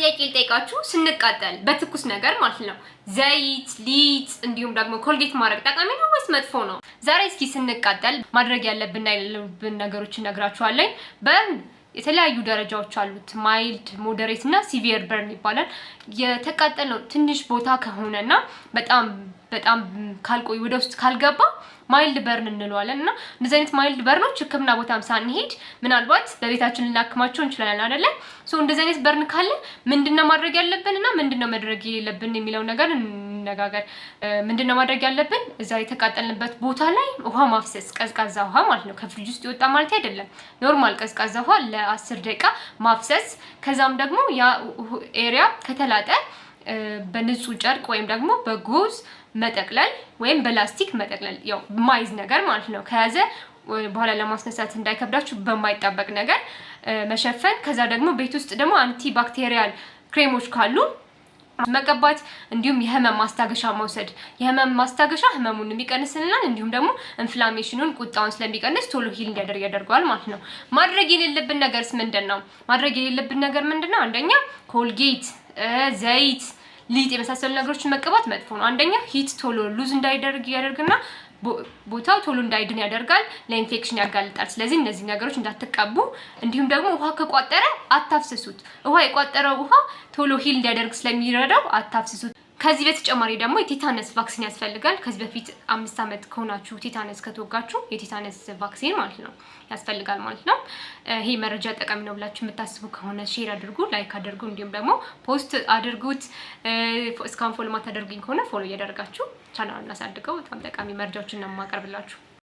ጥያቄ ልጠይቃችሁ ስንቃጠል በትኩስ ነገር ማለት ነው ዘይት ሊጥ እንዲሁም ደግሞ ኮልጌት ማድረግ ጠቃሚ ነው ወይስ መጥፎ ነው? ዛሬ እስኪ ስንቃጠል ማድረግ ያለብን አይደለም ነገሮችን ነግራችኋለሁ። በርን የተለያዩ ደረጃዎች አሉት። ማይልድ ሞዴሬት እና ሲቪየር በርን ይባላል። የተቃጠለው ትንሽ ቦታ ከሆነና በጣም ካልቆይ ወደ ውስጥ ካልገባ ማይልድ በርን እንለዋለን እና እንደዚህ አይነት ማይልድ በርኖች ህክምና ቦታም ሳንሄድ ምናልባት በቤታችን ልናክማቸው እንችላለን አይደለ? እንደዚህ አይነት በርን ካለ ምንድነው ማድረግ ያለብንና ምንድነው ማድረግ የሌለብን የሚለው ነገር እንነጋገር። ምንድነው ማድረግ ያለብን? እዛ የተቃጠልንበት ቦታ ላይ ውሃ ማፍሰስ፣ ቀዝቃዛ ውሃ ማለት ነው። ከፍሪጅ ውስጥ ይወጣ ማለት አይደለም። ኖርማል ቀዝቃዛ ውሃ ለ10 ደቂቃ ማፍሰስ። ከዛም ደግሞ ያ ኤሪያ ከተላጠ በንጹህ ጨርቅ ወይም ደግሞ በጉዝ መጠቅለል ወይም በላስቲክ መጠቅለል፣ ያው ማይዝ ነገር ማለት ነው። ከያዘ በኋላ ለማስነሳት እንዳይከብዳችሁ በማይጣበቅ ነገር መሸፈን። ከዛ ደግሞ ቤት ውስጥ ደግሞ አንቲ ባክቴሪያል ክሬሞች ካሉ መቀባት፣ እንዲሁም የህመም ማስታገሻ መውሰድ። የህመም ማስታገሻ ህመሙን የሚቀንስልናል፣ እንዲሁም ደግሞ ኢንፍላሜሽኑን ቁጣውን ስለሚቀንስ ቶሎ ሂል እንዲያደርግ ያደርጋል ማለት ነው። ማድረግ የሌለብን ነገርስ ምንድነው? ማድረግ የሌለብን ነገር ምንድነው? አንደኛ ኮልጌት፣ ዘይት፣ ሊጥ የመሳሰሉ ነገሮችን መቀባት መጥፎ ነው። አንደኛ ሂት ቶሎ ሉዝ እንዳይደርግ ያደርግና ቦታው ቶሎ እንዳይድን ያደርጋል፣ ለኢንፌክሽን ያጋልጣል። ስለዚህ እነዚህ ነገሮች እንዳትቀቡ። እንዲሁም ደግሞ ውሃ ከቋጠረ አታፍስሱት። ውሃ የቋጠረው ውሃ ቶሎ ሂል እንዲያደርግ ስለሚረዳው አታፍስሱት። ከዚህ በተጨማሪ ደግሞ የቲታነስ ቫክሲን ያስፈልጋል። ከዚህ በፊት 5 ዓመት ከሆናችሁ ቲታነስ ከተወጋችሁ የቲታነስ ቫክሲን ማለት ነው ያስፈልጋል ማለት ነው። ይሄ መረጃ ጠቃሚ ነው ብላችሁ የምታስቡ ከሆነ ሼር አድርጉ፣ ላይክ አድርጉ፣ እንዲሁም ደግሞ ፖስት አድርጉት። እስካሁን ፎሎ ማታደርጉኝ ከሆነ ፎሎ እያደረጋችሁ ቻናሉን አሳድገው። በጣም ጠቃሚ መረጃዎችን ነው የማቀርብላችሁ።